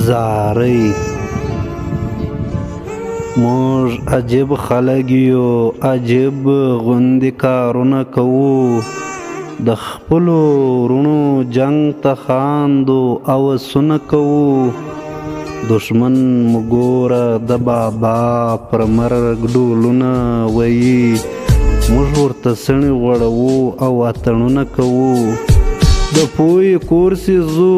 زارۍ موږ عجیب خلک یو، عجیب غوندې کارونه کوو، د خپلو وروڼو جنګ ته خاندو او هوسونه کوو. دښمن مو ګوره د بابا پر مرګ ډولونه ویي، موږ ورته څڼې غوړوو او اتڼونه کوو. د پوهې کورس یې ځو،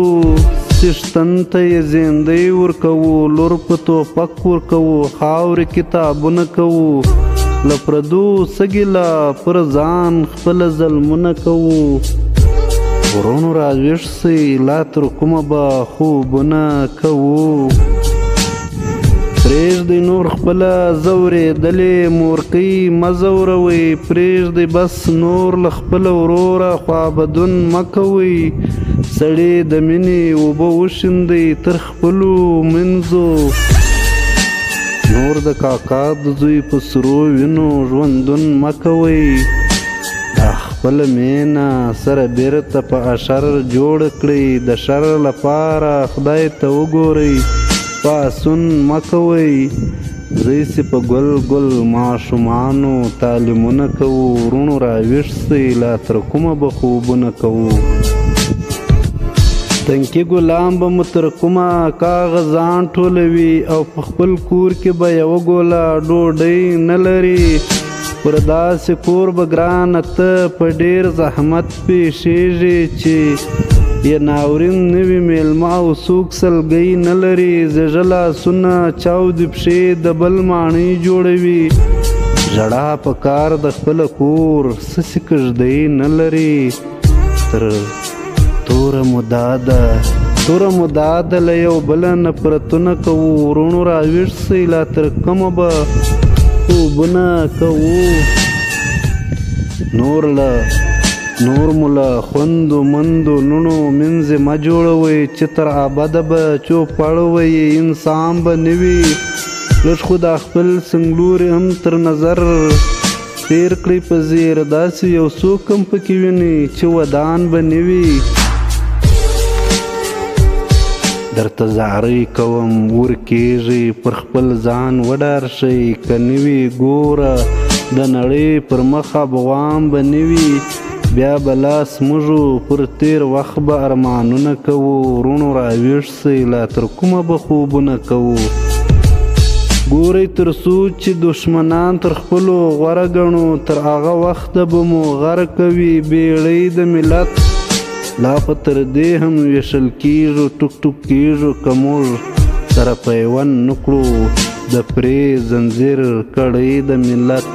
څښتن ته یې زیندۍ ورکوو، لور په توپک ورکوو، خاورې کتابونه کوو. له پردو څه ګیله، پر ځان خپله ظلمونه کوو. وروڼو راویښ سئ، لا تر کومه به خوبونه کوو. پرېږدئ نور خپله ځورېدلې مورکۍ مه ځوروئ، پرېږدئ بس نور له خپله وروره خوابدون مه کوئ. سړې د مینې اوبه وشیندئ تر خپلو منځو، نور د کاکا د زوی په سرو وینو ژوندون مه کوئ. دا خپله مینه سره بیرته په اشر جوړه کړئ، د شر لپاره خدای ته وګورئ، پاڅون مه کوئ. زوی سي په ګل ګل ماشومانو تعلیمونه کوو، وروڼو راویښ سئ، لا تر کومه به خوبونه کوو. تنکي ګلان به مو تر کومه کاغذان ټولوي، او په خپل کور کې به یوه ګوله ډوډۍ نه لري. پر داسې کور به ګرانه ته په ډېر زحمت پېښېږي، چې یې ناورین نه وي میلمه او څوک سلګۍ نه لري. زیږه لاسونه چاودې پښې د بل ماڼۍ جوړوي، ژړا په کار د خپله کور سسې کږدۍ نه لري. تر توره مودا ده له یو بله نفرتونه کوو، وروڼو راویښ سئ، لا تر کومه به خوبونه کوو. نور مو له خوندو مندو لوڼو منځې مه جوړوئ، چې تر ابده به چوپړ وئ، انسان به نه وي. لږ خو دا خپل سنګلوري هم تر نظر تېر کړئ په ځیر، داسې یو څوک هم پکې وینئ چې ودان به نه وي. درته زارۍ کوم ورکېږئ، پر خپل ځان وډار شئ، که نه وي ګوره د نړۍ پر مخ افغان به نه وي. بیا به لاس موږو پر تېر وخت به ارمانونه کوو، وروڼو راویښ سئ، لا تر کومه به خوبونه کوو. ګورئ تر څو چې دښمنان تر خپلو غوره ګڼو، تر هغه وخته به مو غرق کوي بیړۍ د ملت. لا په تر دې هم ویشل کېږو، ټوک ټوک کېږو، که موږ سره پیوند نه کړو د پرې زنځیر کړۍ د ملت.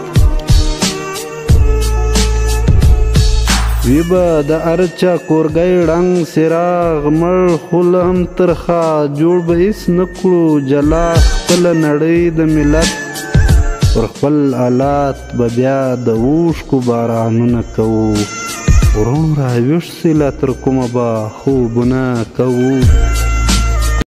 وي به د هر چا کورګی ړنګ څراغ مړ، خوله هم ترخه، جوړ به هېڅ نه کړو جلا خپله نړۍ د ملت. پر خپل حالات به بیا د اوښکو بارانونه کوو، وروڼو راویښ سئ، لا تر کومه به خوبونه کوو.